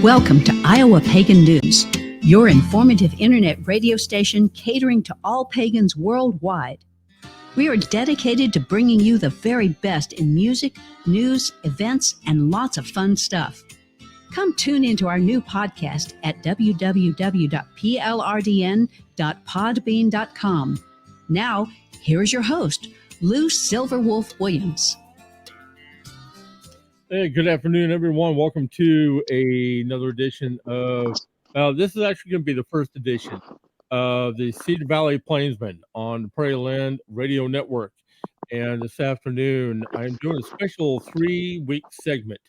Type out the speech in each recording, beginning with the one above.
Welcome to Iowa Pagan News, your informative internet radio station catering to all pagans worldwide. We are dedicated to bringing you the very best in music, news, events, and lots of fun stuff. Come tune into our new podcast at www.plrdn.podbean.com. Now, here's your host, Lou Silverwolf Williams. Hey, good afternoon, everyone. Welcome to another edition of, this is actually going to be the first edition of the Cedar Valley Plainsman on the Prairie Land Radio Network. And this afternoon, I'm doing a special 3-week segment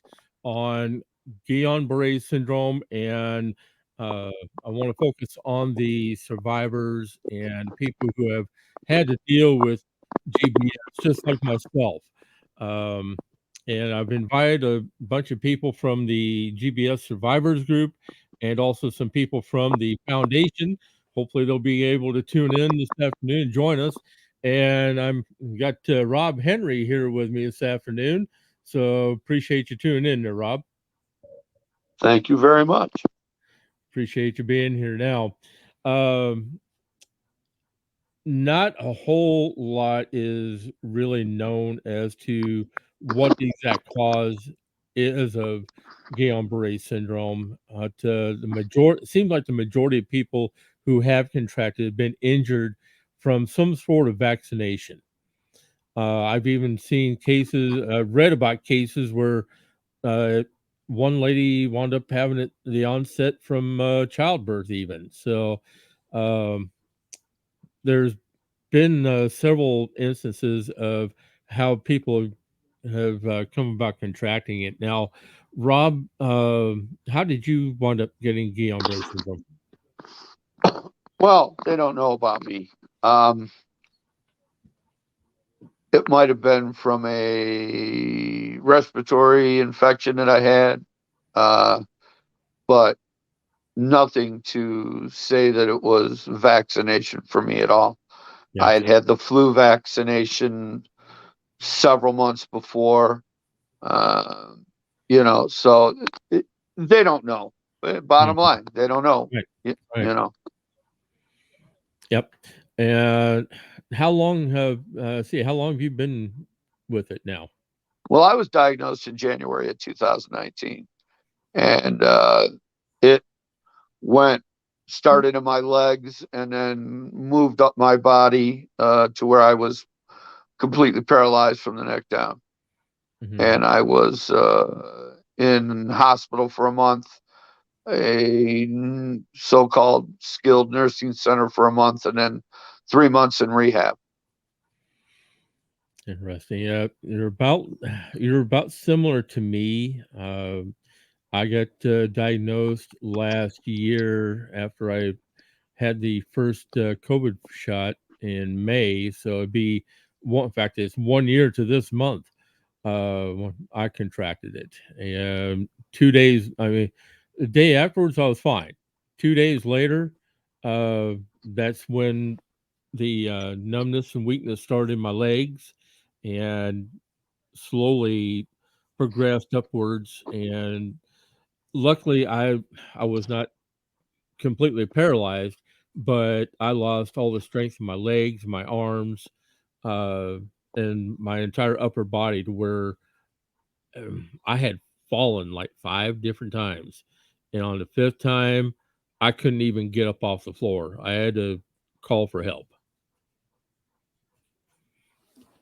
on Guillian Barre Syndrome. And I want to focus on the survivors and people who have had to deal with GBS, just like myself. And I've invited a bunch of people from the GBS Survivors Group and also some people from the foundation. Hopefully they'll be able to tune in this afternoon and join us. And I've got Rob Henry here with me this afternoon. So appreciate you tuning in there, Rob. Thank you very much. Appreciate you being here now. Not a whole lot is really known as to what the exact cause is of Guillain-Barré syndrome. It seems like the majority of people who have contracted have been injured from some sort of vaccination. I've even seen cases, read about cases where one lady wound up having it the onset from childbirth even. So there's been several instances of how people have come about contracting it. Now, Rob, how did you wind up getting Guillain-Barré syndrome? Well, they don't know about me. It might have been from a respiratory infection that I had, but nothing to say that it was vaccination for me at all. Yes. I had the flu vaccination several months before, so they don't know. Bottom line, they don't know. Right. You know. Yep. And how long have you been with it now? Well, I was diagnosed in January of 2019, and it started in my legs and then moved up my body to where I was completely paralyzed from the neck down. Mm-hmm. And I was in hospital for a month, a so-called skilled nursing center for a month, and then 3 months in rehab. Interesting. Yeah, you're about similar to me. I got diagnosed last year after I had the first COVID shot in May. So it'd be in fact, it's 1 year to this month when I contracted it. And 2 days, the day afterwards, I was fine. 2 days later, that's when the numbness and weakness started in my legs and slowly progressed upwards. And luckily, I was not completely paralyzed, but I lost all the strength in my legs, my arms, and my entire upper body to where I had fallen like 5 different times. And on the 5th time, I couldn't even get up off the floor. I had to call for help.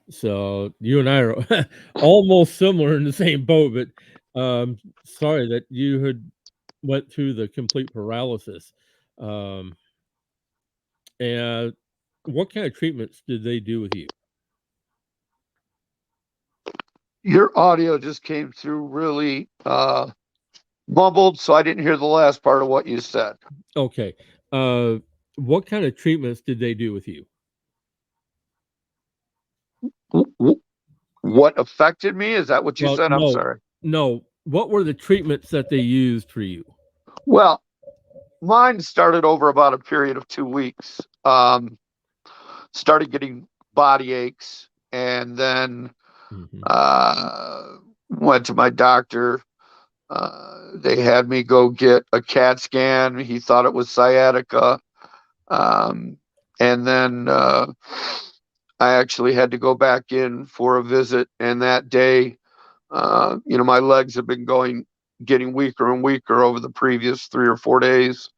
So you and I are almost similar in the same boat, but sorry that you had went through the complete paralysis. And what kind of treatments did they do with you? Your audio just came through really mumbled, so I didn't hear the last part of what you said. Okay. What kind of treatments did they do with you? What affected me? Is that what you said? I'm sorry. No. What were the treatments that they used for you? Well, mine started over about a period of 2 weeks. Started getting body aches, and then went to my doctor. They had me go get a CAT scan. He thought it was sciatica. And then I actually had to go back in for a visit. And that day, my legs have been getting weaker and weaker over the previous 3 or 4 days.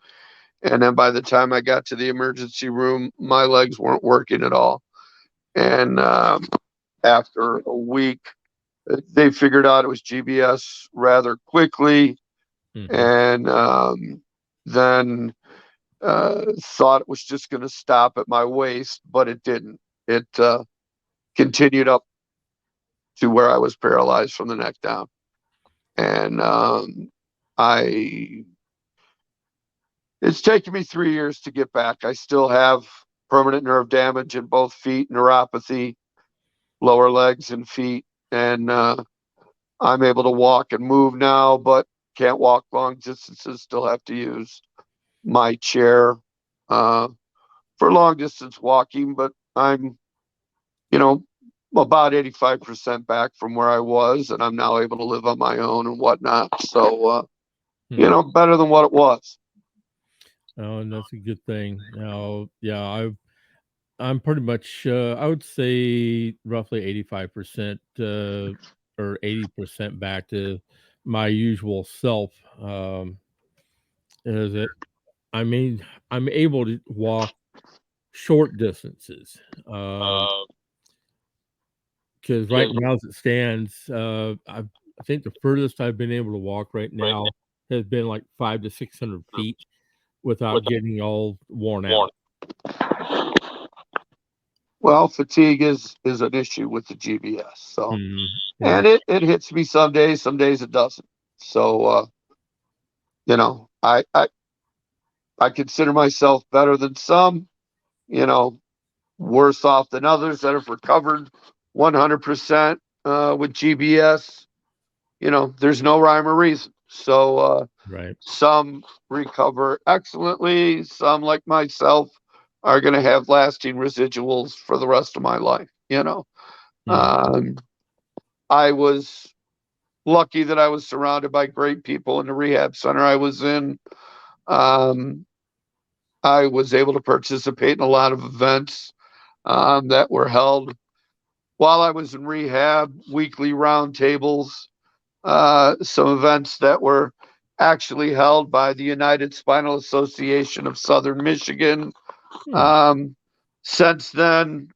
And then by the time I got to the emergency room, my legs weren't working at all. And after a week, they figured out it was GBS rather quickly. And then thought it was just going to stop at my waist, but it didn't. It continued up to where I was paralyzed from the neck down. And it's taken me 3 years to get back. I still have permanent nerve damage in both feet, neuropathy, lower legs and feet. And I'm able to walk and move now, but can't walk long distances, still have to use my chair for long distance walking, but I'm, about 85% back from where I was, and I'm now able to live on my own and whatnot. So, better than what it was. Oh, and that's a good thing. Yeah, I'm pretty much, I would say roughly 85% or 80% back to my usual self. Is it? I mean, I'm able to walk short distances. Because right now, as it stands, I think the furthest I've been able to walk right now has been like 500 to 600 feet without getting all worn out. Well, fatigue is an issue with the GBS. So, and it hits me some days it doesn't. So, I consider myself better than some, worse off than others that have recovered 100% with GBS. There's no rhyme or reason. So some recover excellently. Some, like myself, are going to have lasting residuals for the rest of my life. I was lucky that I was surrounded by great people in the rehab center I was in. I was able to participate in a lot of events that were held while I was in rehab, weekly roundtables, some events that were actually held by the United Spinal Association of Southern Michigan. Since then,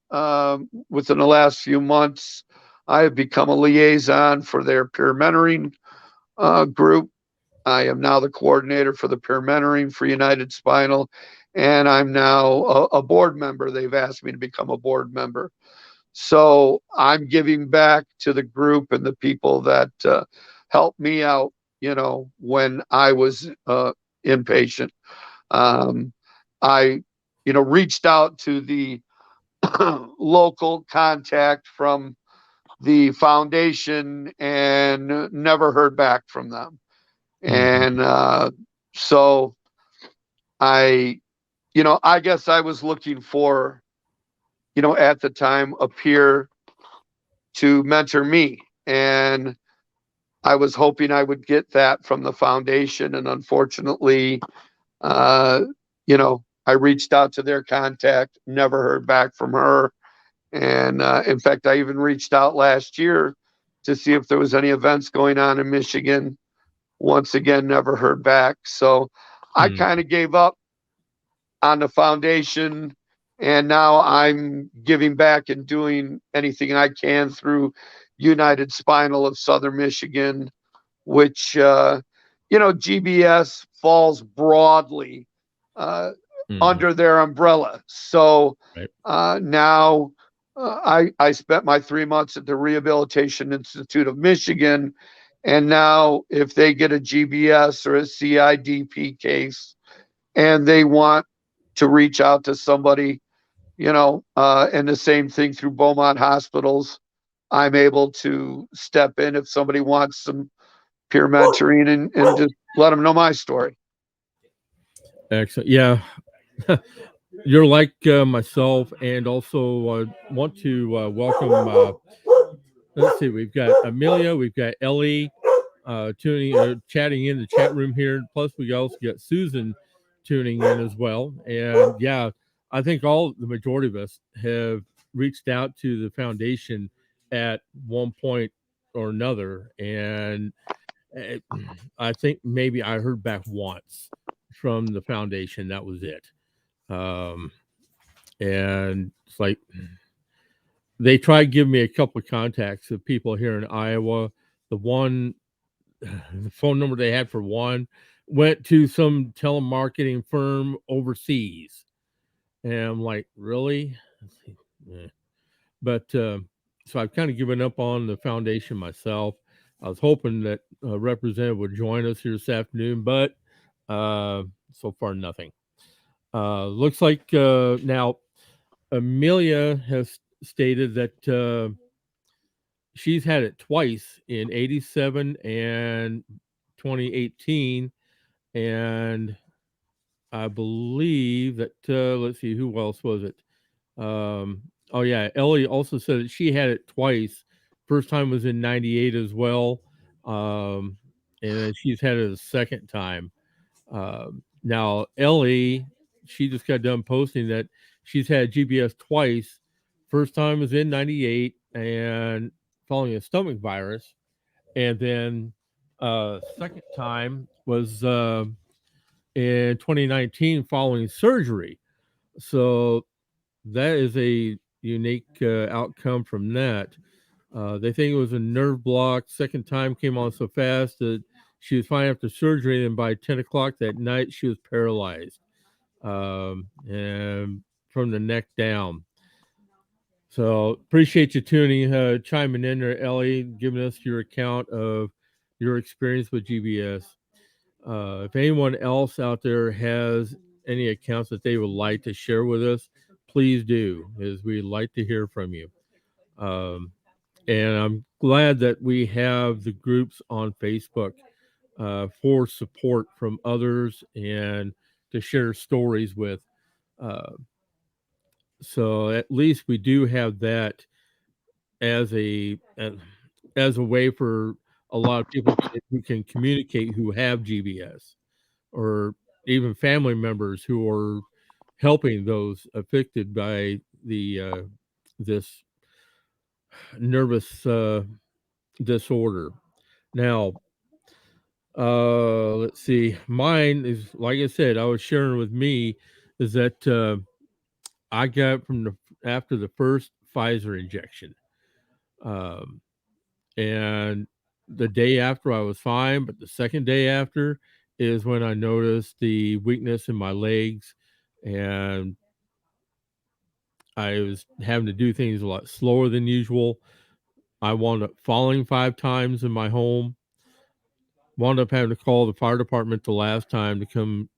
within the last few months, I have become a liaison for their peer mentoring group. I am now the coordinator for the peer mentoring for United Spinal, and I'm now a board member. They've asked me to become a board member. So I'm giving back to the group and the people that helped me out, when I was inpatient. I, reached out to the local contact from the foundation and never heard back from them. And so I guess I was looking for, at the time, a peer to mentor me. And I was hoping I would get that from the foundation. And unfortunately, I reached out to their contact, never heard back from her. And in fact, I even reached out last year to see if there was any events going on in Michigan. Once again, never heard back. So I kind of gave up on the foundation, and now I'm giving back and doing anything I can through United Spinal of Southern Michigan, which, GBS falls broadly under their umbrella. So now I spent my 3 months at the Rehabilitation Institute of Michigan. And now if they get a GBS or a CIDP case and they want to reach out to somebody, and the same thing through Beaumont hospitals, I'm able to step in if somebody wants some peer mentoring and just let them know my story. Excellent. Yeah. You're like myself, and also want to welcome, let's see, we've got Amelia, we've got Ellie, chatting in the chat room here. Plus, we also got Susan tuning in as well. And yeah, I think the majority of us have reached out to the foundation at one point or another. And I think maybe I heard back once from the foundation. That was it. And it's like they tried giving me a couple of contacts of people here in Iowa. The phone number they had for one went to some telemarketing firm overseas. And I'm like, really? Yeah. But so I've kind of given up on the foundation myself. I was hoping that a representative would join us here this afternoon, but so far nothing. Looks like now Amelia has stated that she's had it twice in 87 and 2018. And I believe that, let's see, who else was it? Oh, yeah. Ellie also said that she had it twice. First time was in 98 as well. And then she's had it a second time. Now, Ellie, she just got done posting that she's had GBS twice. First time was in 98 and following a stomach virus. And then second time was in 2019 following surgery. So that is a unique outcome from that. They think it was a nerve block. Second time came on so fast that she was fine after surgery, and by 10 o'clock that night, she was paralyzed and from the neck down. So appreciate you chiming in there, Ellie, giving us your account of your experience with GBS. If anyone else out there has any accounts that they would like to share with us, please do, as we'd like to hear from you. And I'm glad that we have the groups on Facebook for support from others and to share stories with. So at least we do have that as a way for a lot of people who can communicate who have GBS, or even family members who are helping those affected by the this nervous disorder. Now, let's see. Mine is, like I said, I was sharing with me, is that I got after the first Pfizer injection. And the day after I was fine, but the second day after is when I noticed the weakness in my legs, and I was having to do things a lot slower than usual. I wound up falling 5 times in my home. Wound up having to call the fire department the last time to come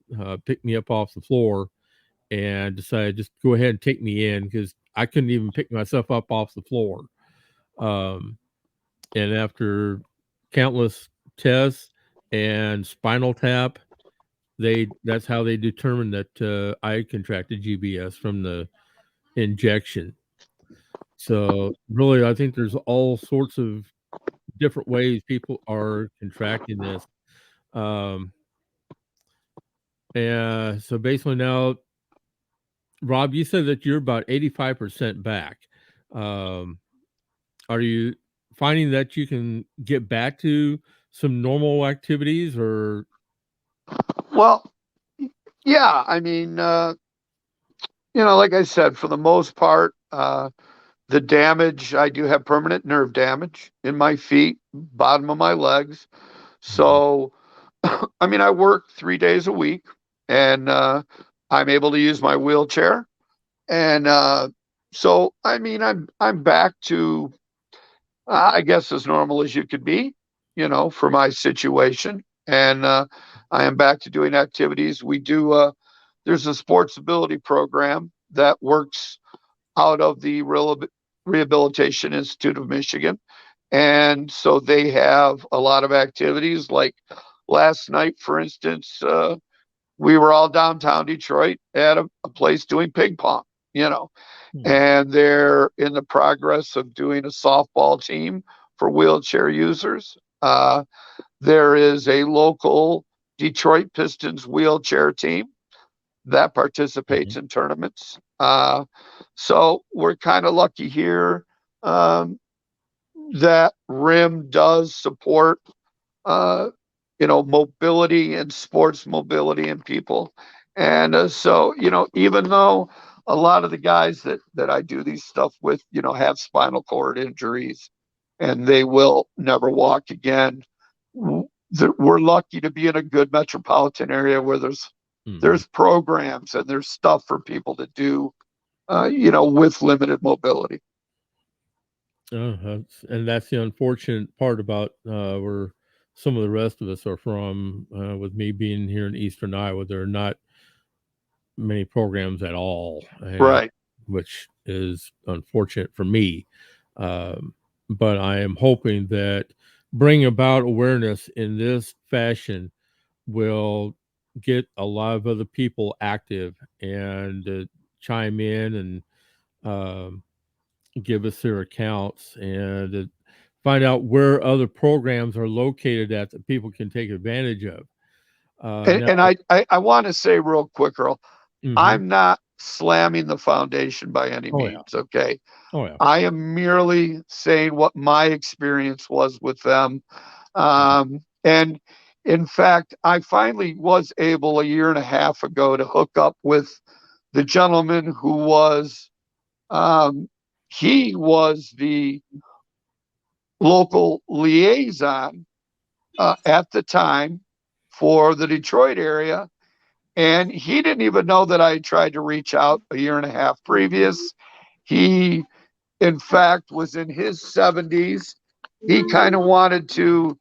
pick me up off the floor, and decided just go ahead and take me in because I couldn't even pick myself up off the floor. And after countless tests and spinal tap, that's how they determined that I contracted GBS from the injection. So really, I think there's all sorts of different ways people are contracting this. And so basically now, Rob, you said that you're about 85% back. Are you finding that you can get back to some normal activities, or? Well, yeah, I mean, like I said, for the most part, the damage, I do have permanent nerve damage in my feet, bottom of my legs. So, I mean, I work 3 days a week, and I'm able to use my wheelchair. And so, I mean, I'm back to, I guess, as normal as you could be, for my situation. And I am back to doing activities. We do, there's a sports ability program that works out of the Rehabilitation Institute of Michigan. And so they have a lot of activities. Like last night, for instance, we were all downtown Detroit at a place doing ping pong, and they're in the progress of doing a softball team for wheelchair users. there is a local Detroit Pistons wheelchair team that participates in tournaments. So we're kind of lucky here that RIM does support, mobility and sports mobility in people. And so, even though a lot of the guys that I do these stuff with, have spinal cord injuries and they will never walk again, we're lucky to be in a good metropolitan area where there's programs and there's stuff for people to do, with limited mobility. And that's the unfortunate part about where some of the rest of us are from. With me being here in Eastern Iowa, there are not many programs at all, Right. which is unfortunate for me. But I am hoping that bringing about awareness in this fashion will get a lot of other people active and chime in and give us their accounts and find out where other programs are located at that people can take advantage of. And I want to say real quick, Earl, I'm not slamming the foundation by any means. Okay. Oh, yeah. I am merely saying what my experience was with them. And in fact, I finally was able a year and a half ago to hook up with the gentleman who was, he was the local liaison at the time for the Detroit area. And he didn't even know that I tried to reach out a year and a half previous. He, in fact, was in his 70s. He kind of wanted to,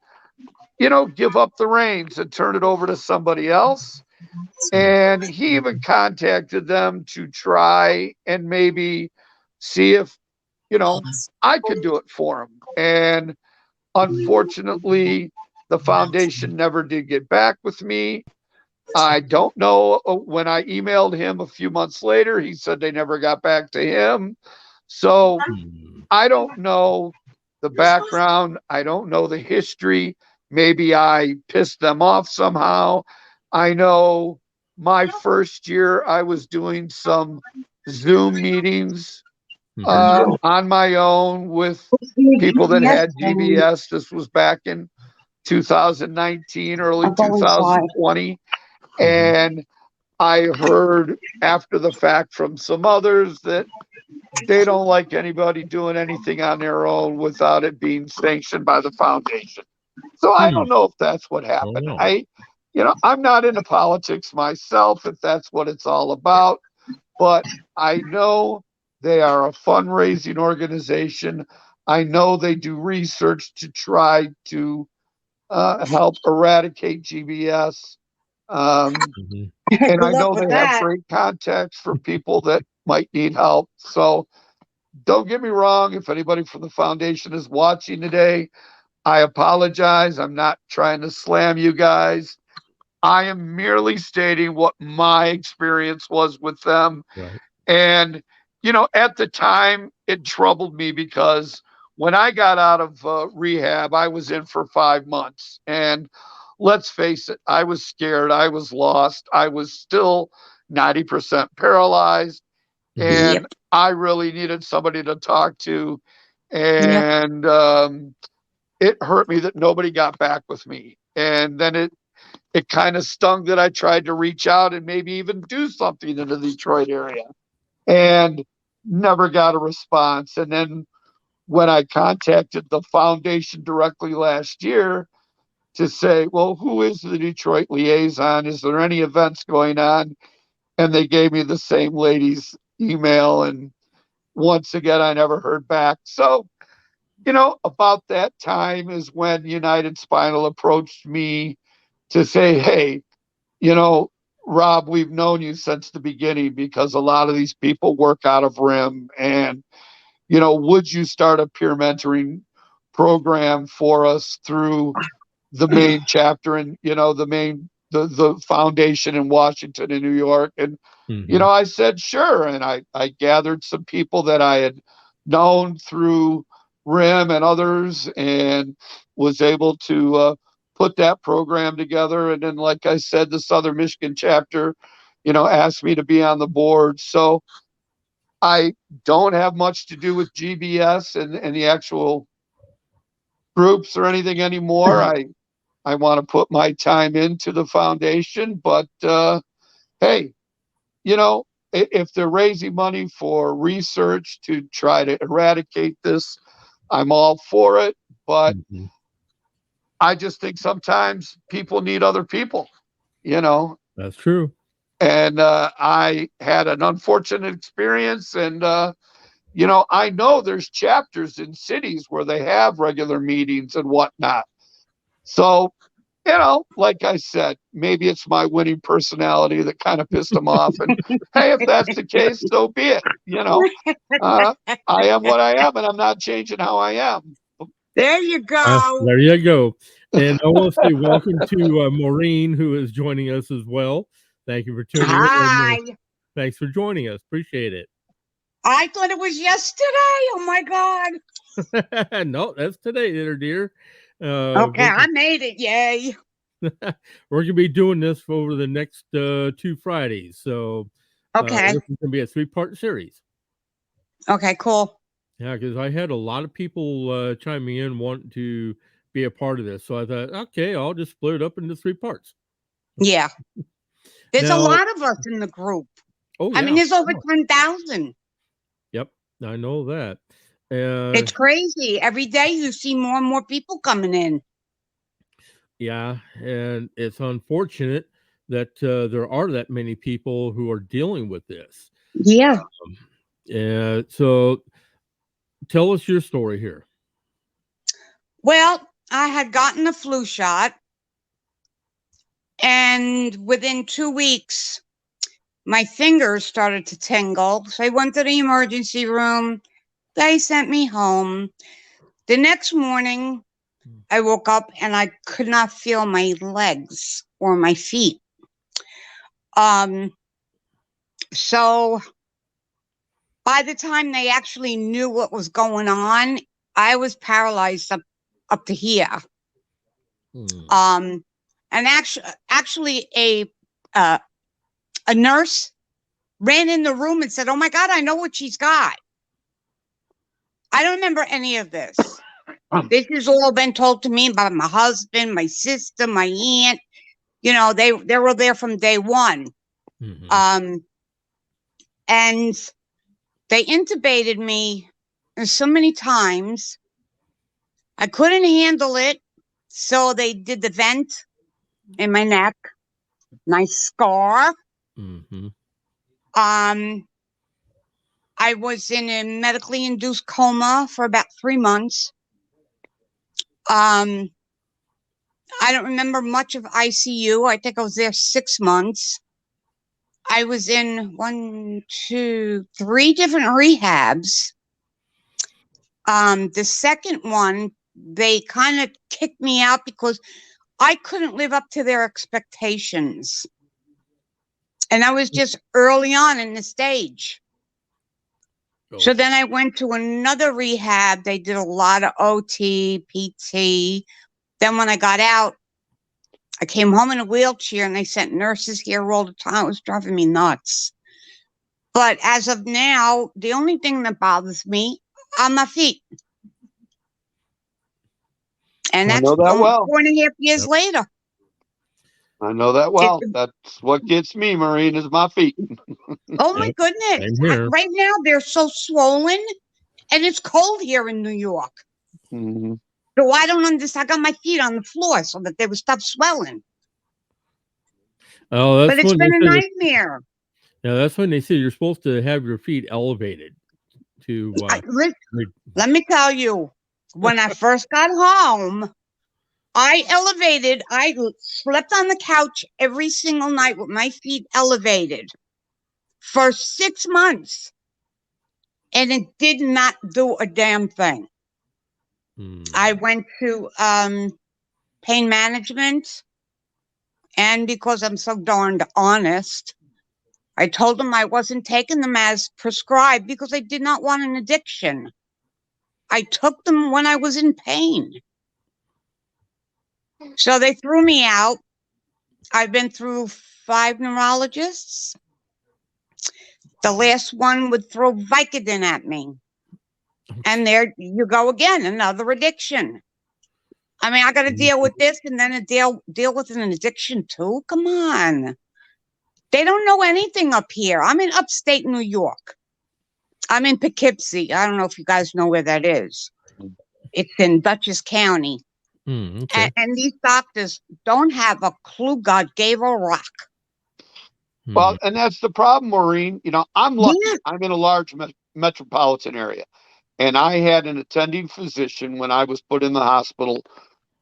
give up the reins and turn it over to somebody else. And he even contacted them to try and maybe see if, I could do it for him. And unfortunately, the foundation never did get back with me. I don't know. When I emailed him a few months later, he said they never got back to him. So I don't know the background. I don't know the history. Maybe I pissed them off somehow. I know my first year I was doing some Zoom meetings on my own with people that had GBS. This was back in 2019, early 2020. And I heard after the fact from some others that they don't like anybody doing anything on their own without it being sanctioned by the foundation. So I don't know if that's what happened. I'm not into politics myself, if that's what it's all about, but I know they are a fundraising organization. I know they do research to try to help eradicate GBS. And I know they have great contacts for people that might need help. So don't get me wrong. If anybody from the foundation is watching today, I apologize. I'm not trying to slam you guys. I am merely stating what my experience was with them. Right. And, at the time, it troubled me because when I got out of rehab, I was in for 5 months. And let's face it, I was scared. I was lost. I was still 90% paralyzed. And I really needed somebody to talk to. And it hurt me that nobody got back with me. And then it kind of stung that I tried to reach out and maybe even do something in the Detroit area and never got a response. And then when I contacted the foundation directly last year to say, well, who is the Detroit liaison? Is there any events going on? And they gave me the same lady's email. And once again, I never heard back. So, about that time is when United Spinal approached me to say, hey, Rob, we've known you since the beginning because a lot of these people work out of RIM. And, would you start a peer mentoring program for us through the main chapter and, the foundation in Washington and New York? And, I said, sure. And I gathered some people that I had known through RIM and others and was able to put that program together. And then, like I said, the Southern Michigan chapter, asked me to be on the board. So I don't have much to do with GBS and the actual groups or anything anymore. I want to put my time into the foundation, but hey, if they're raising money for research to try to eradicate this, I'm all for it. But I just think sometimes people need other people, That's true. And I had an unfortunate experience. And, I know there's chapters in cities where they have regular meetings and whatnot. So, like I said, maybe it's my winning personality that kind of pissed them off. And hey, if that's the case, so be it. I am what I am, and I'm not changing how I am. There you go. There you go. And I want to say welcome to Maureen, who is joining us as well. Thank you for tuning in. Hi. Thanks for joining us. Appreciate it. I thought it was yesterday. Oh my God. No, that's today, dear. Okay, I made it. Yay. We're going to be doing this for over the next 2 Fridays. So okay, this is going to be a 3-part series. Okay, cool. Yeah, because I had a lot of people chiming in wanting to be a part of this. So I thought, okay, I'll just split it up into 3 parts. Yeah. There's a lot of us in the group. Oh, yeah. I mean, there's over 10,000. Yep, I know that. It's crazy. Every day you see more and more people coming in. Yeah, and it's unfortunate that there are that many people who are dealing with this. Yeah. So tell us your story here. Well, I had gotten the flu shot, and within 2 weeks, my fingers started to tingle. So I went to the emergency room. They sent me home. The next morning, I woke up and I could not feel my legs or my feet. So by the time they actually knew what was going on, I was paralyzed up to here. And actually a nurse ran in the room and said, "Oh my God, I know what she's got." I don't remember any of this. This has all been told to me by my husband, my sister, my aunt. They were there from day one. And they intubated me so many times. I couldn't handle it. So they did the vent in my neck. Nice scar. I was in a medically induced coma for about 3 months. I don't remember much of ICU. I think I was there 6 months. I was in 1, 2, 3 different rehabs. The second one, they kind of kicked me out because I couldn't live up to their expectations. And I was just early on in the stage. So then I went to another rehab. They did a lot of OT, PT. Then when I got out, I came home in a wheelchair and they sent nurses here all the time. It was driving me nuts. But as of now, the only thing that bothers me are my feet. And that's 4.5 years later. I know that well. That's what gets me, Maureen, is my feet. Oh my goodness. Right now they're so swollen and it's cold here in New York. So I don't understand. I got my feet on the floor so that they would stop swelling. Oh, but it's been a nightmare. Yeah, that's when they say you're supposed to have your feet elevated to let me tell you, when I first got home, I slept on the couch every single night with my feet elevated for 6 months. And it did not do a damn thing. I went to pain management. And because I'm so darned honest, I told them I wasn't taking them as prescribed because I did not want an addiction. I took them when I was in pain. So they threw me out. I've been through 5 neurologists. The last one would throw Vicodin at me. And there you go again, another addiction. I mean, I got to deal with this and then deal with an addiction too. Come on. They don't know anything up here. I'm in upstate New York. I'm in Poughkeepsie. I don't know if you guys know where that is. It's in Dutchess County. Okay. And these doctors don't have a clue God gave a rock. Well, and that's the problem, Maureen. You know, I'm lucky. Yeah. I'm in a large metropolitan area. And I had an attending physician when I was put in the hospital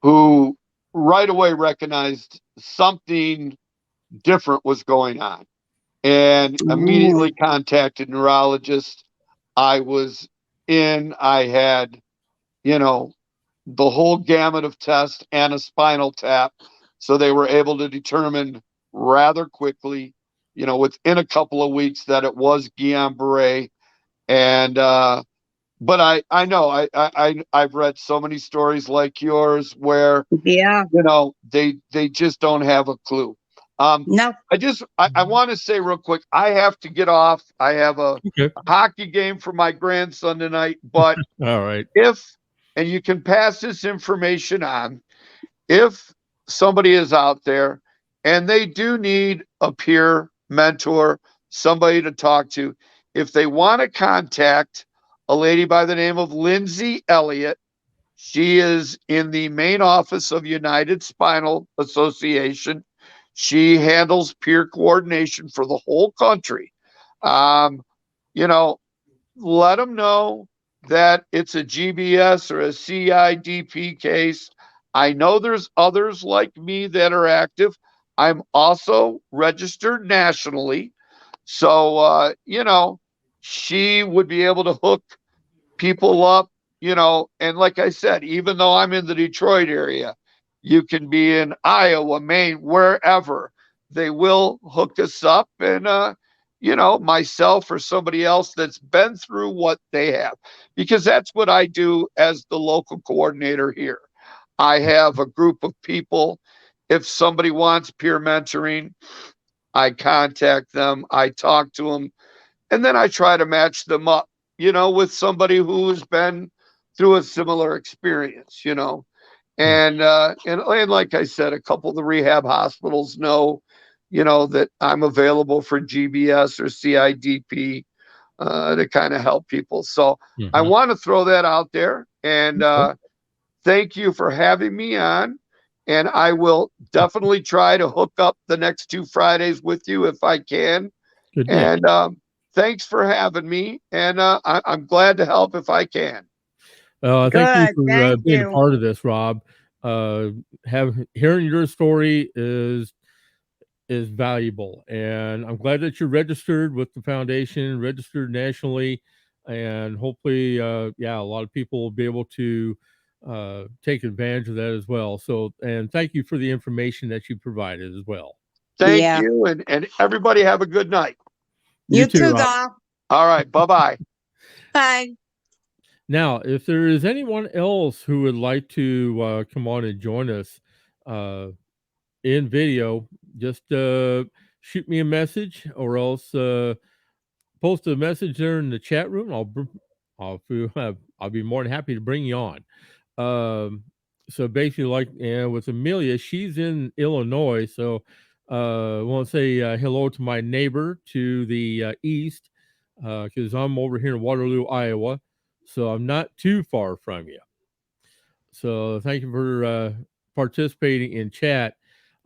who right away recognized something different was going on and immediately contacted neurologists. I had, you know, the whole gamut of tests and a spinal tap. So they were able to determine rather quickly, you know, within a couple of weeks that it was Guillian Barre. And, but I know I've read so many stories like yours where, Yeah. you know, they just don't have a clue. No. I want to say real quick, I have to get off. I have a hockey game for my grandson tonight, but all right. And you can pass this information on, if somebody is out there and they do need a peer mentor, somebody to talk to, if they want to contact a lady by the name of Lindsay Elliott, she is in the main office of United Spinal Association. She handles peer coordination for the whole country. You know, let them know that it's a GBS or a CIDP case. I know there's others like me that are active. I'm also registered nationally. So, you know, she would be able to hook people up, you know, and like I said, even though I'm in the Detroit area, you can be in Iowa, Maine, wherever. They will hook us up, and you know, myself or somebody else that's been through what they have, because that's what I do as the local coordinator here. I have a group of people. If somebody wants peer mentoring, I contact them, I talk to them, and then I try to match them up, you know, with somebody who's been through a similar experience, you know. And like I said, a couple of the rehab hospitals know, you know, that I'm available for GBS or CIDP to kind of help people. So I want to throw that out there, and thank you for having me on. And I will definitely try to hook up the next 2 Fridays with you if I can. Good deal. And thanks for having me. And I'm glad to help if I can. Thank you for Thank being you. a part of this, Rob. Hearing your story is valuable, and I'm glad that you're registered with the foundation, registered nationally, and hopefully, a lot of people will be able to take advantage of that as well. So, and thank you for the information that you provided as well. Thank you, and everybody have a good night. You too, Rob. Doc. All right, bye-bye. Bye. Now, if there is anyone else who would like to come on and join us in video, just shoot me a message, or else post a message there in the chat room. I'll be more than happy to bring you on. So basically, like with Amelia, she's in Illinois, so I want to say hello to my neighbor to the east, because I'm over here in Waterloo, Iowa, so I'm not too far from you. So thank you for participating in chat.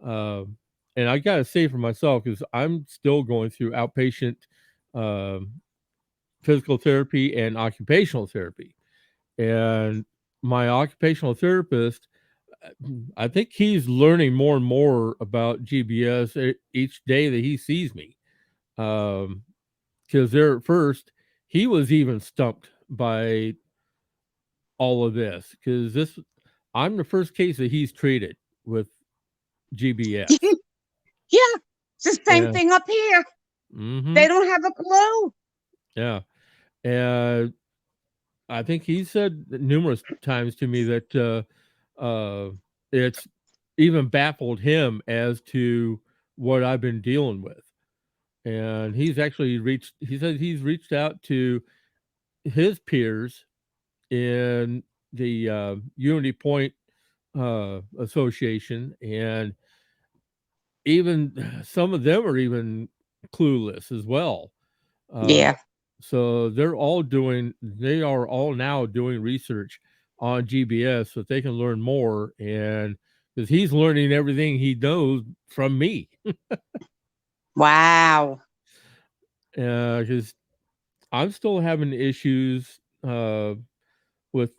And I got to say for myself, because I'm still going through outpatient physical therapy and occupational therapy. And my occupational therapist, I think he's learning more and more about GBS each day that he sees me. Because there at first, he was even stumped by all of this, because I'm the first case that he's treated with GBS. Yeah, it's the same thing up here. They don't have a clue. Yeah. And I think he said numerous times to me that it's even baffled him as to what I've been dealing with. And he said he's reached out to his peers in the Unity Point Association, and even some of them are even clueless as well. Yeah. So they are all now doing research on GBS so that they can learn more, and because he's learning everything he knows from me. Wow. Because I'm still having issues with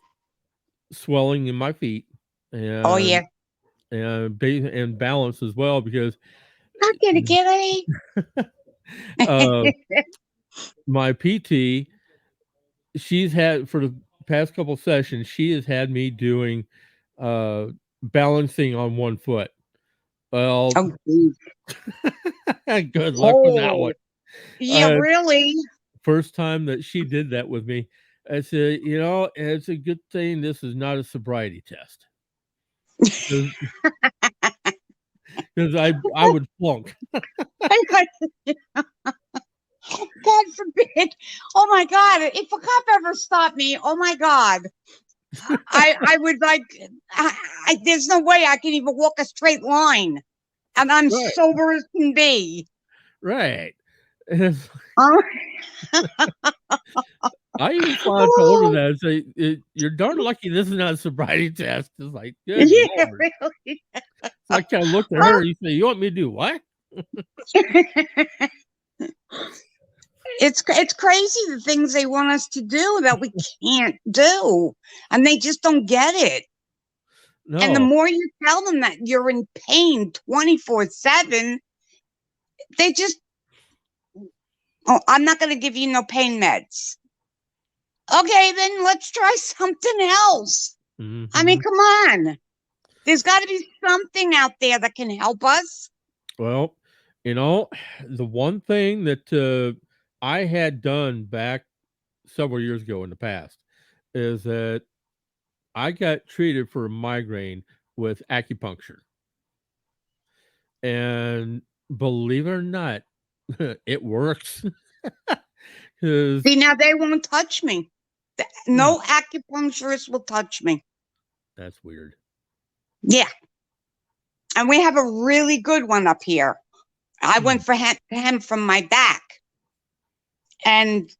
swelling in my feet Oh yeah. and balance as well, because Not gonna get uh, it. my PT, she's had for the past couple sessions, she has had me doing balancing on one foot. Well, Oh, geez. good luck with that Oh, one. yeah, really? First time that she did that with me, I said, it's a good thing this is not a sobriety test. Because I would flunk. God forbid. Oh my God. If a cop ever stopped me, oh my God. I would like, there's no way I can even walk a straight line. And I'm Right. sober as can be. Right. Oh. I even told her that. Say, you're darn lucky this is not a sobriety test. It's like, good Yeah, Lord. really. So I kind of looked at her. You say, you want me to do what? It's crazy the things they want us to do that we can't do, and they just don't get it. No. And the more you tell them that you're in pain 24/7, they just, oh, I'm not going to give you no pain meds. Okay, then let's try something else. Mm-hmm. I mean, come on. There's got to be something out there that can help us. Well, the one thing that I had done back several years ago in the past is that I got treated for a migraine with acupuncture. And believe it or not, it works. See, now they won't touch me. No acupuncturist will touch me. That's weird. Yeah. And we have a really good one up here. I went for him from my back. And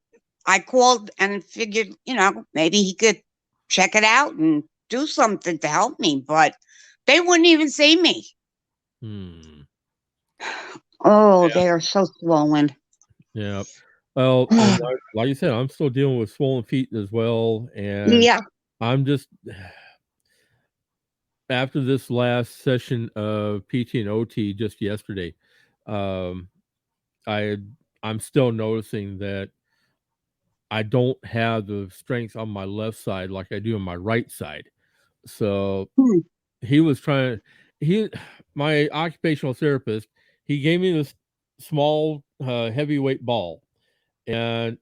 I called and figured, maybe he could check it out and do something to help me. But they wouldn't even see me. Oh, they are so swollen. Yeah. Well, and like you said, I'm still dealing with swollen feet as well. And yeah. I'm just, after this last session of PT and OT just yesterday, I'm still noticing that I don't have the strength on my left side like I do on my right side. So he was my occupational therapist, he gave me this small heavyweight ball, and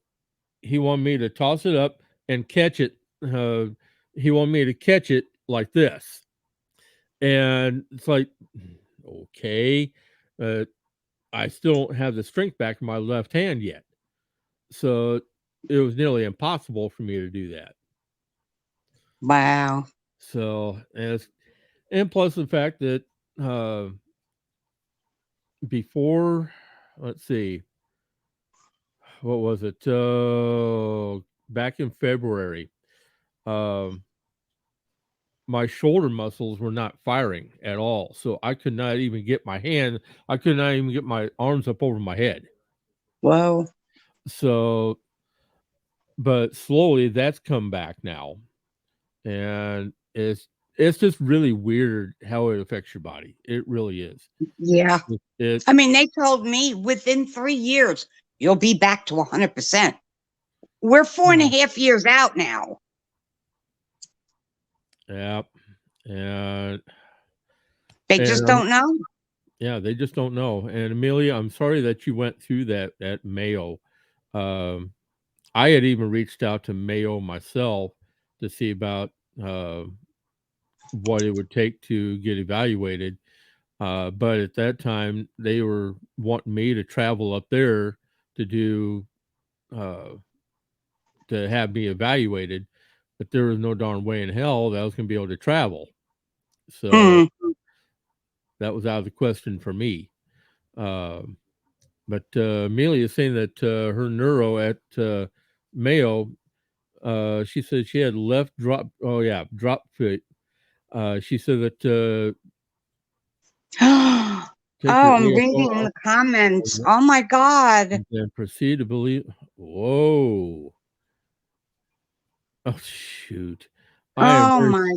he wanted me to toss it up and catch it. He wanted me to catch it like this. And it's like, okay, I still don't have the strength back in my left hand yet. So it was nearly impossible for me to do that. Wow. So, and plus the fact that before, let's see, what was it? Back in February, my shoulder muscles were not firing at all. So I could not even get I could not even get my arms up over my head. Whoa. So, but slowly that's come back now. And it's just really weird how it affects your body. It really is. Yeah. I mean, they told me within 3 years, you'll be back to 100%. We're 4.5 years out now. Yep. And they just don't know. Yeah, they just don't know. And Amelia, I'm sorry that you went through that at Mayo. I had even reached out to Mayo myself to see about what it would take to get evaluated. But at that time, they were wanting me to travel up there to do to have me evaluated, but there was no darn way in hell that I was going to be able to travel. So that was out of the question for me. But Amelia is saying that her neuro at Mayo, she said she had left drop. Oh yeah, drop foot. She said that Oh, take your I'm AFO reading off the comments. Oh my God. and then proceed to believe. Whoa! Oh shoot! I am Oh very, my.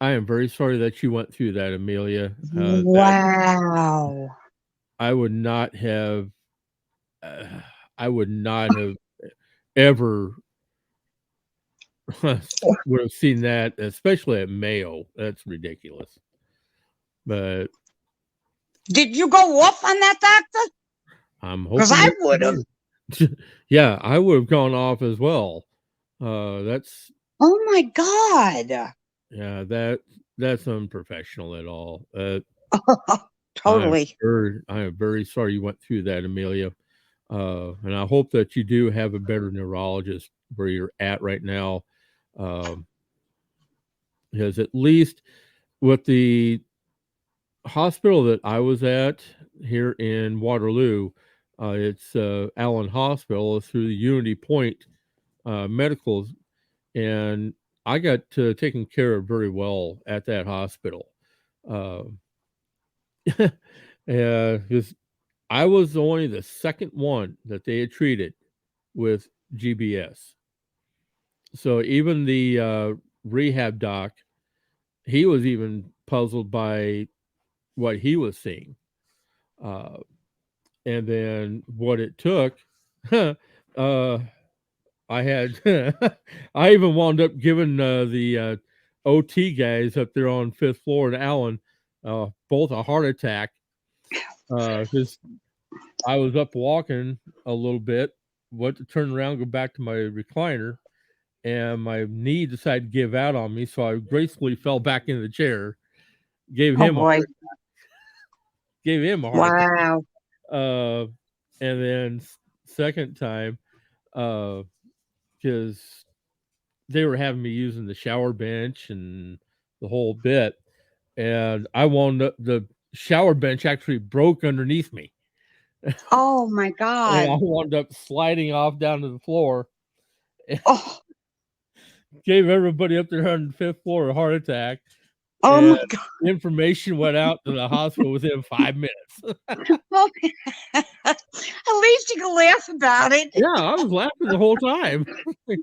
I am very sorry that you went through that, Amelia. That Wow. I would not have. I would not have ever would have seen that, especially at Mayo. That's ridiculous. But Did you go off on that, doctor? I'm Because hoping I that would have. yeah, I would have gone off as well. That's Oh my God. yeah, that's unprofessional at all. Totally. I am very sorry you went through that, Amelia. And I hope that you do have a better neurologist where you're at right now. Because at least with the hospital that I was at here in Waterloo, it's Allen Hospital. It's through the Unity Point Medicals, and I got taken care of very well at that hospital. Because I was only the second one that they had treated with GBS. So even the rehab doc, he was even puzzled by what he was seeing. And then what it took, uh, I had, I even wound up giving the OT guys up there on 5th floor in Allen both a heart attack because I was up walking a little bit, went to turn around, go back to my recliner, and my knee decided to give out on me. So I gracefully fell back into the chair, gave Oh him boy. a heart attack. Wow. And then second time, because they were having me using the shower bench and the whole bit, and I wound up the shower bench actually broke underneath me. Oh my And God. I wound up sliding off down to the floor. Oh, Gave everybody up there on the 5th floor a heart attack. oh And my God. information went out to the hospital within 5 minutes. Oh, at least you can laugh about it. Yeah, I was laughing the whole time.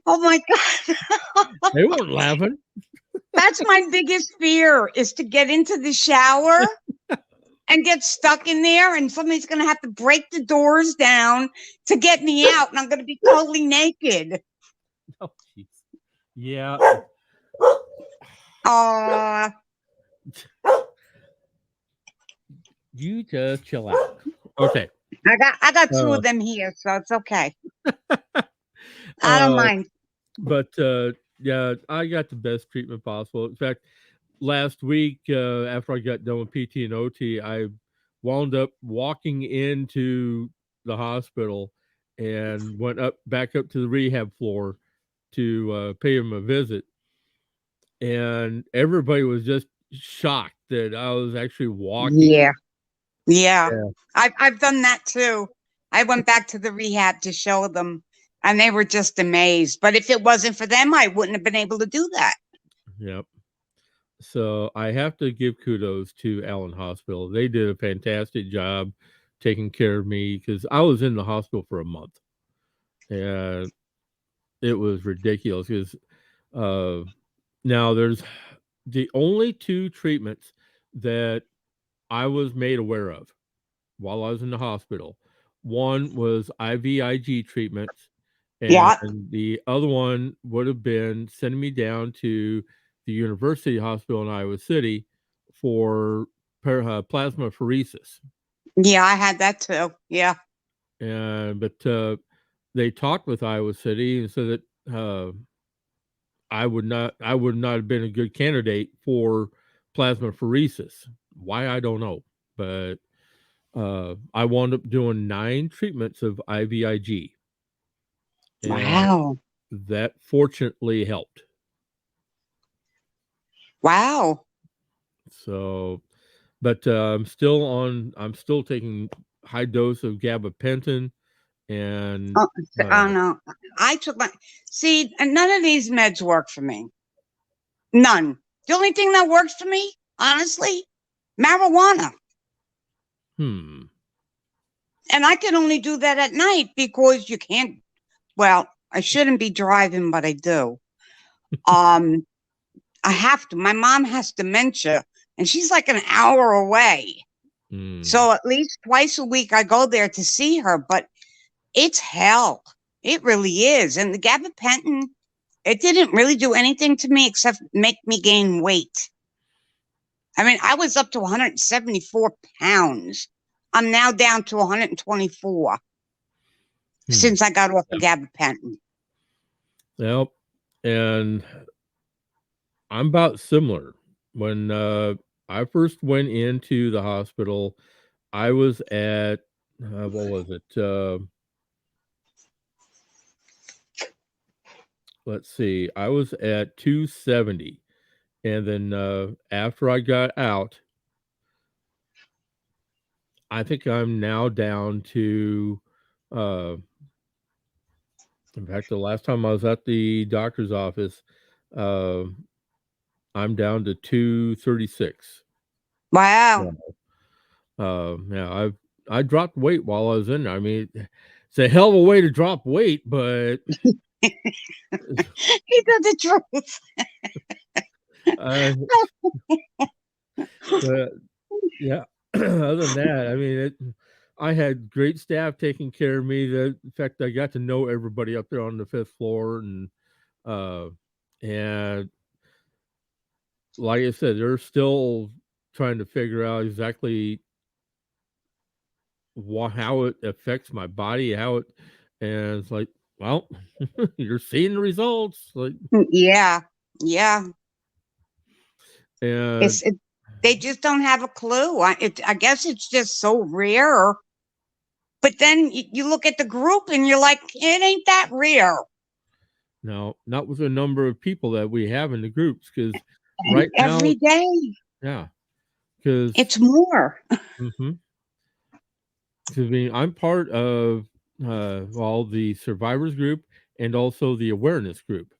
Oh my God. They weren't laughing. That's my biggest fear is to get into the shower and get stuck in there and somebody's going to have to break the doors down to get me out and I'm going to be totally naked. Oh, jeez. Yeah. You just chill out. Okay. I got two of them here, so it's okay. I don't mind. But yeah, I got the best treatment possible. In fact, last week after I got done with PT and OT, I wound up walking into the hospital and went back up to the rehab floor to pay him a visit. And everybody was just shocked that I was actually walking. Yeah. I've done that too. I went back to the rehab to show them and they were just amazed. But if it wasn't for them, I wouldn't have been able to do that. Yep. So I have to give kudos to Allen Hospital. They did a fantastic job taking care of me because I was in the hospital for a month. And it was ridiculous because now there's the only two treatments that I was made aware of while I was in the hospital. One was IVIG treatments, and the other one would have been sending me down to the University Hospital in Iowa City for plasmapheresis. Yeah, I had that too. Yeah. But they talked with Iowa City and said that I would not have been a good candidate for plasmapheresis. Why, I don't know, but I wound up doing 9 treatments of IVIG, and Wow. that fortunately helped. Wow. So, but I'm still taking high dose of gabapentin, and Oh no. I took and none of these meds work for me. None. The only thing that works for me, honestly, marijuana. And I can only do that at night because you can't, well, I shouldn't be driving, but I do. I have to. My mom has dementia and she's like an hour away. So at least twice a week I go there to see her, but it's hell. It really is. And the gabapentin, it didn't really do anything to me except make me gain weight. I mean, I was up to 174 pounds. I'm now down to 124 since I got off the gabapentin. Yep. And I'm about similar. When I first went into the hospital, I was at, what was it? Let's see. I was at 270. And then after I got out, I think I'm now down to, in fact, the last time I was at the doctor's office, I'm down to 236. Wow. Yeah, I dropped weight while I was in there. I mean, it's a hell of a way to drop weight, but he got the truth. But yeah, other than that, I mean, I had great staff taking care of me. In fact, I got to know everybody up there on the 5th floor, and like I said, they're still trying to figure out exactly how it affects my body, and it's like, well, you're seeing the results, like, yeah, and they just don't have a clue. I guess it's just so rare. But then you look at the group and you're like, it ain't that rare. No, not with the number of people that we have in the groups, because right now, every day, yeah, because it's more. Because I mean, I'm part of the survivors group and also the awareness group.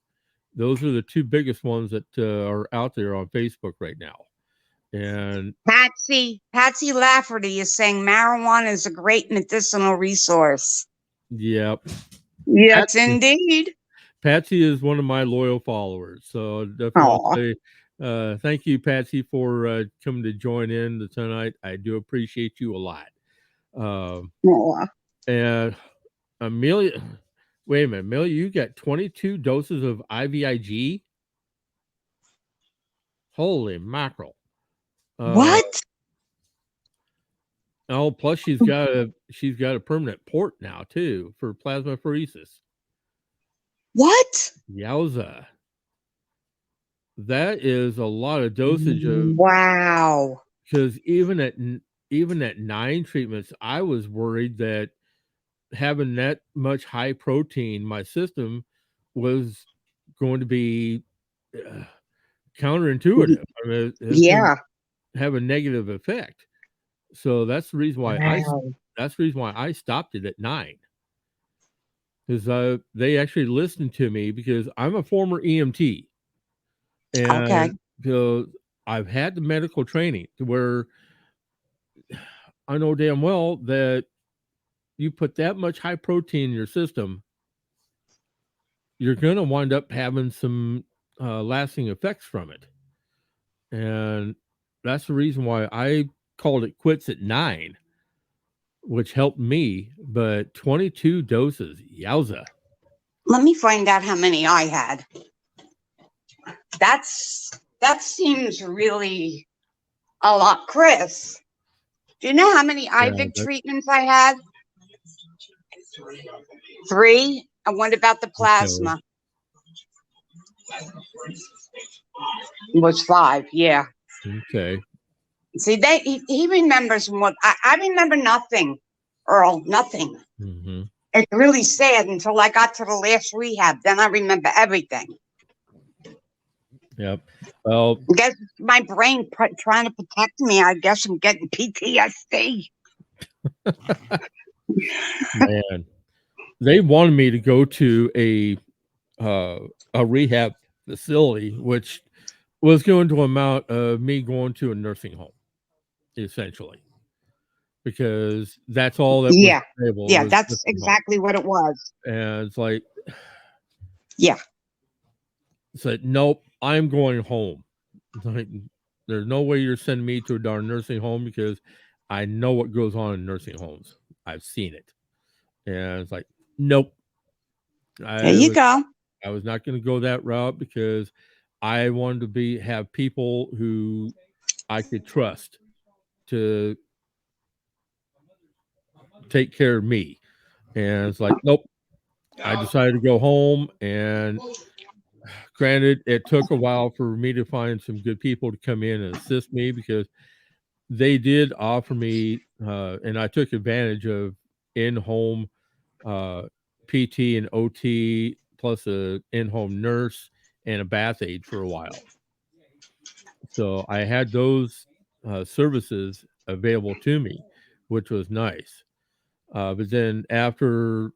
Those are the 2 biggest ones that are out there on Facebook right now. And Patsy Lafferty is saying marijuana is a great medicinal resource. Yep. Yes, indeed. Patsy is one of my loyal followers. So definitely want to say thank you, Patsy, for coming to join in tonight. I do appreciate you a lot. And Amelia, wait a minute, Amelia, you got 22 doses of IVIG? Holy mackerel. What? Oh, plus she's got a permanent port now too for plasmapheresis. What? Yowza. That is a lot of dosage of, wow. Because even at 9 treatments, I was worried that having that much high protein, my system was going to be counterintuitive. I mean, it's going to have a negative effect. So that's the reason why I stopped it at 9. Because they actually listened to me, because I'm a former EMT. And I've had the medical training to where I know damn well that you put that much high protein in your system, you're going to wind up having some lasting effects from it. And that's the reason why I called it quits at 9, which helped me. But 22 doses, yowza. Let me find out how many I had. That seems really a lot. Chris, do you know how many IVIG treatments I had? 3. And what about the plasma? He was 5, yeah. Okay. See, he remembers more. I remember nothing, Earl, nothing. Mm-hmm. It's really sad until I got to the last rehab. Then I remember everything. Yep. Well, I guess my brain trying to protect me. I guess I'm getting PTSD. man, they wanted me to go to a rehab facility, which was going to amount of me going to a nursing home, essentially, because that's all that was Yeah, available. yeah, Was that's nursing home. exactly what it was. And it's like, Yeah, said, nope, I'm going home. Like, there's no way you're sending me to a darn nursing home because I know what goes on in nursing homes. I've seen it. And it's like, nope. there you go. I was not going to go that route because I wanted to have people who I could trust to take care of me. And it's like, nope. I decided to go home, and granted, it took a while for me to find some good people to come in and assist me because they did offer me, and I took advantage of in-home PT and OT, plus a in-home nurse and a bath aide for a while. So I had those services available to me, which was nice. But then after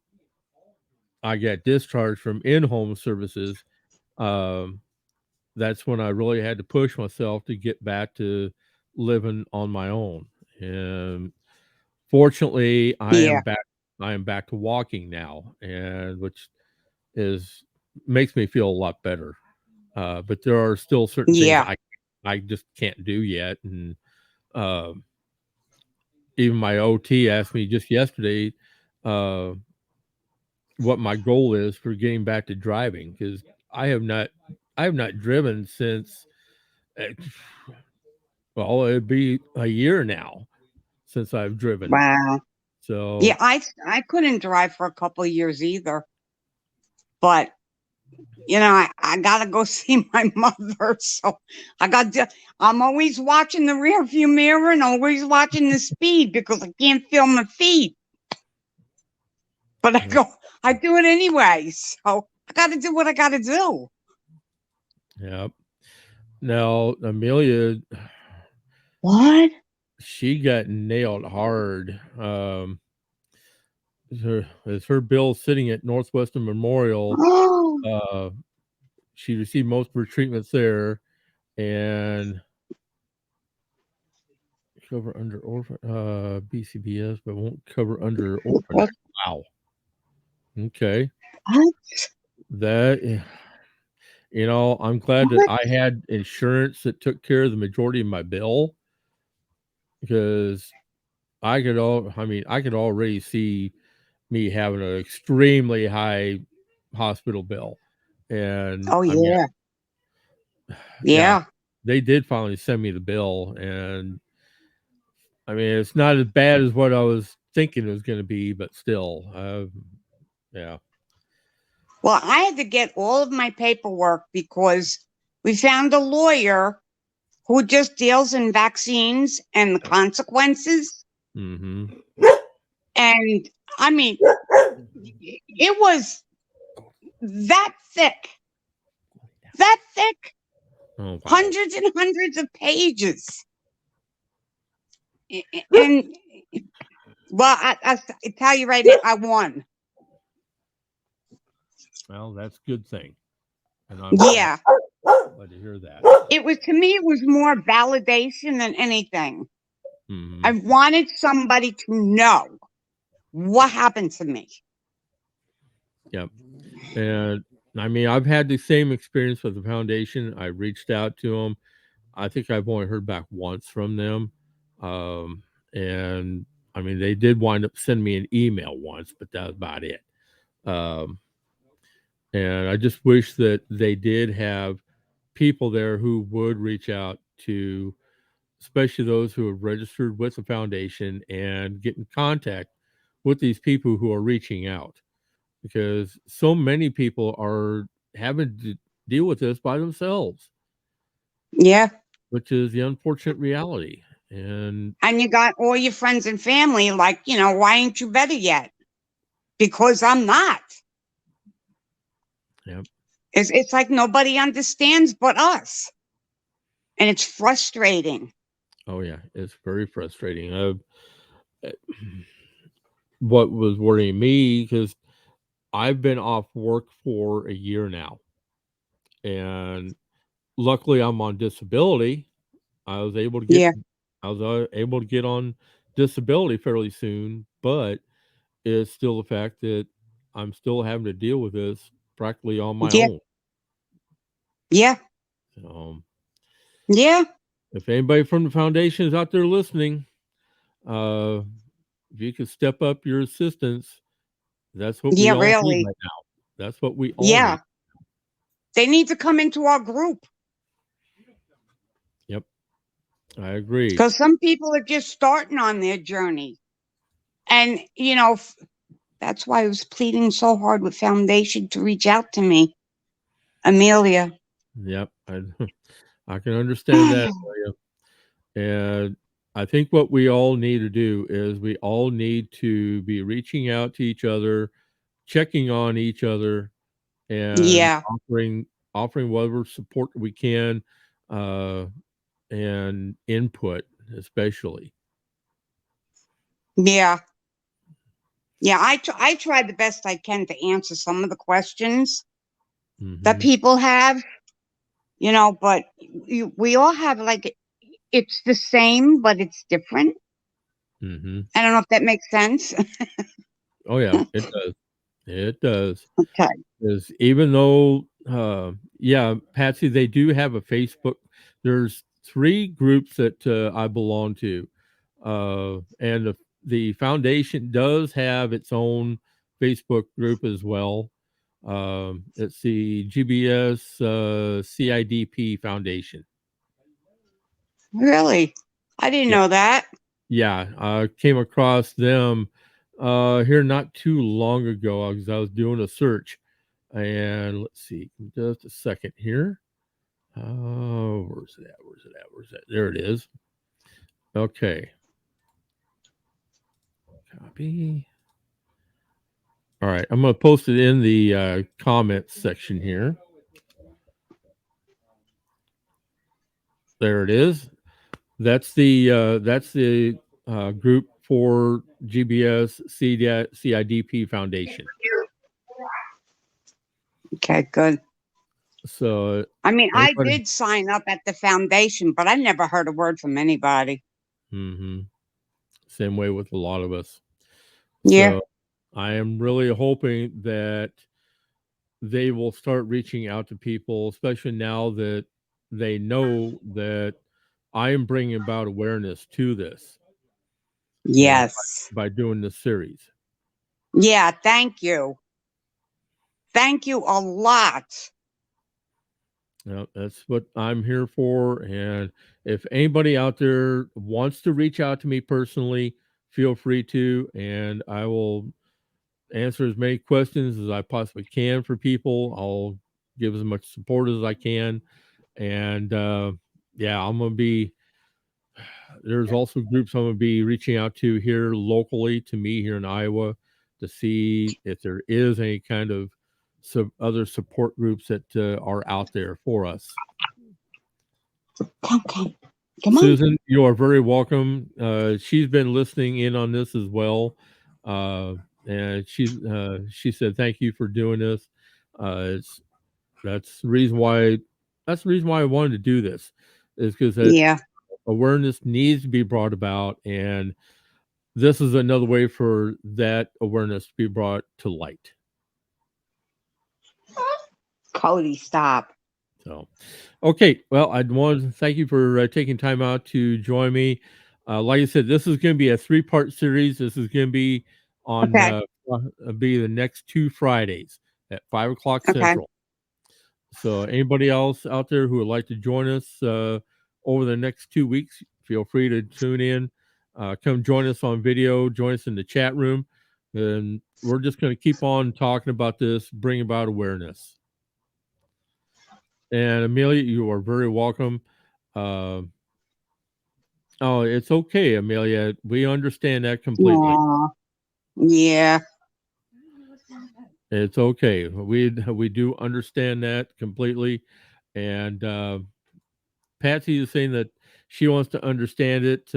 I got discharged from in-home services, um, that's when I really had to push myself to get back to living on my own. And fortunately, Yeah, I am back to walking now, and which makes me feel a lot better. But there are still certain things yeah. I just can't do yet. And even my OT asked me just yesterday uh, what my goal is for getting back to driving, because I have not driven since well, it'd be a year now since I've driven. Wow. So Yeah, I couldn't drive for a couple of years either. But I gotta go see my mother. So I'm always watching the rear view mirror and always watching the speed because I can't feel my feet. But I do it anyway. So I gotta do what I gotta do. yeah. Now Amelia, What? she got nailed hard. Is her bill sitting at Northwestern Memorial? She received most of her treatments there, and cover under orphan BCBS, but won't cover under orphan. Wow. Okay. What? That I'm glad that I had insurance that took care of the majority of my bill, because I could already see me having an extremely high hospital bill. And Oh I mean, yeah. yeah, Yeah. they did finally send me the bill, and I mean, it's not as bad as what I was thinking it was going to be, but still, yeah. Well, I had to get all of my paperwork because we found a lawyer who just deals in vaccines and the consequences. Mm-hmm. And I mean, it was that thick. Oh, wow. Hundreds and hundreds of pages. And well, I tell you right now, I won. Well, that's a good thing. And I'm Yeah. glad to hear that. It was more validation than anything. Mm-hmm. I wanted somebody to know what happened to me. Yep. And I mean, I've had the same experience with the foundation. I reached out to them. I think I've only heard back once from them. And I mean, they did wind up sending me an email once, but that was about it. And I just wish that they did have people there who would reach out to, especially those who have registered with the foundation, and get in contact with these people who are reaching out, because so many people are having to deal with this by themselves, Yeah. which is the unfortunate reality. And you got all your friends and family like, why ain't you better yet? Because I'm not. yep. It's like nobody understands but us. And it's frustrating. Oh yeah, it's very frustrating. What was worrying me, because I've been off work for a year now, and luckily I'm on disability. I was able to get Yeah. I was able to get on disability fairly soon, but it's still the fact that I'm still having to deal with this practically on my Yeah. own. Yeah. Um, Yeah. if anybody from the foundation is out there listening, uh, if you could step up your assistance, that's what we Yeah, all need really. right now. That's what we all Yeah. need. They need to come into our group Yep, I agree. because some people are just starting on their journey. And, that's why I was pleading so hard with Foundation to reach out to me, Amelia. Yep, I can understand that. And I think what we all need to do is we all need to be reaching out to each other, checking on each other, and Yeah. offering whatever support we can, uh, and input, especially. Yeah. Yeah. I tried the best I can to answer some of the questions that Hmm. people have, but we all have like, it's the same, but it's different. Hmm. I don't know if that makes sense. Oh yeah, it does. It does. Okay. Is even though, yeah, Patsy, they do have a Facebook. There's 3 groups that I belong to, and the foundation does have its own Facebook group as well. It's the GBS CIDP Foundation. Really? I didn't Yeah, know that. yeah, I came across them here not too long ago because I was doing a search. And let's see, just a second here. Oh, where's it at? Where's it at? Where's that? There it is. Okay. Copy. All right. I'm going to post it in the comments section here. There it is. That's the group for GBS CIDP Foundation. Okay, good. So I mean, I anybody. did sign up at the foundation, but I never heard a word from anybody. Hmm. Same way with a lot of us. Yeah. So I am really hoping that they will start reaching out to people, especially now that they know that I am bringing about awareness to this, and Yes. by doing this series. Yeah. Thank you. Thank you a lot. That's what I'm here for. And if anybody out there wants to reach out to me personally, feel free to, and I will answer as many questions as I possibly can for people. I'll give as much support as I can. And yeah, I'm going to be, there's also groups I'm going to be reaching out to here locally to me here in Iowa to see if there is any kind of other support groups that are out there for us. Come on. Susan, you are very welcome. She's been listening in on this as well. And she said, thank you for doing this. It's, that's the reason why, I wanted to do this, is because that Yeah. awareness needs to be brought about, and this is another way for that awareness to be brought to light. Cody, stop. So, okay, well, I want to thank you for taking time out to join me. Like I said, this is going to be a 3-part series. This is going to be on Okay. be the next 2 Fridays at 5 o'clock Okay. Central. So anybody else out there who would like to join us over the next 2 weeks, feel free to tune in. Come join us on video, join us in the chat room, and we're just going to keep on talking about this, bring about awareness. And Amelia, you are very welcome. Oh, it's okay, Amelia. We understand that completely. Aw, yeah. It's okay. We do understand that completely. And Patsy is saying that she wants to understand it.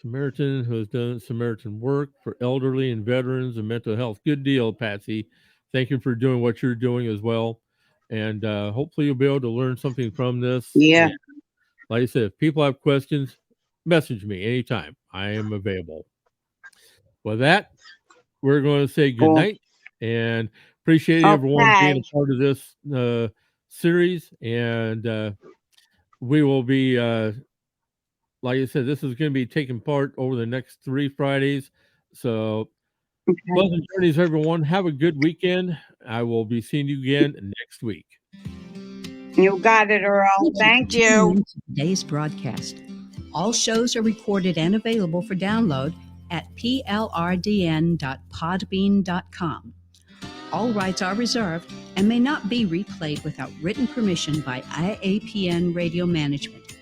Samaritan who has done Samaritan work for elderly and veterans and mental health. Good deal, Patsy. Thank you for doing what you're doing as well. And hopefully you'll be able to learn something from this. Yeah. And like I said, if people have questions, message me anytime. I am available. With that, we're going to say good Cool. night and appreciate everyone being Okay. a part of this series. And we will be, like I said, this is going to be taking part over the next 3 Fridays. So Okay. pleasant journeys, everyone. Have a good weekend. I will be seeing you again next week. You got it, Earl. Thank for tuning you. in to today's broadcast. All shows are recorded and available for download at plrdn.podbean.com. All rights are reserved and may not be replayed without written permission by IAPN Radio Management.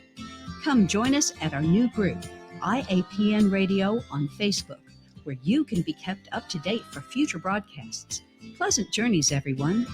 Come join us at our new group, IAPN Radio on Facebook, where you can be kept up to date for future broadcasts. Pleasant journeys, everyone.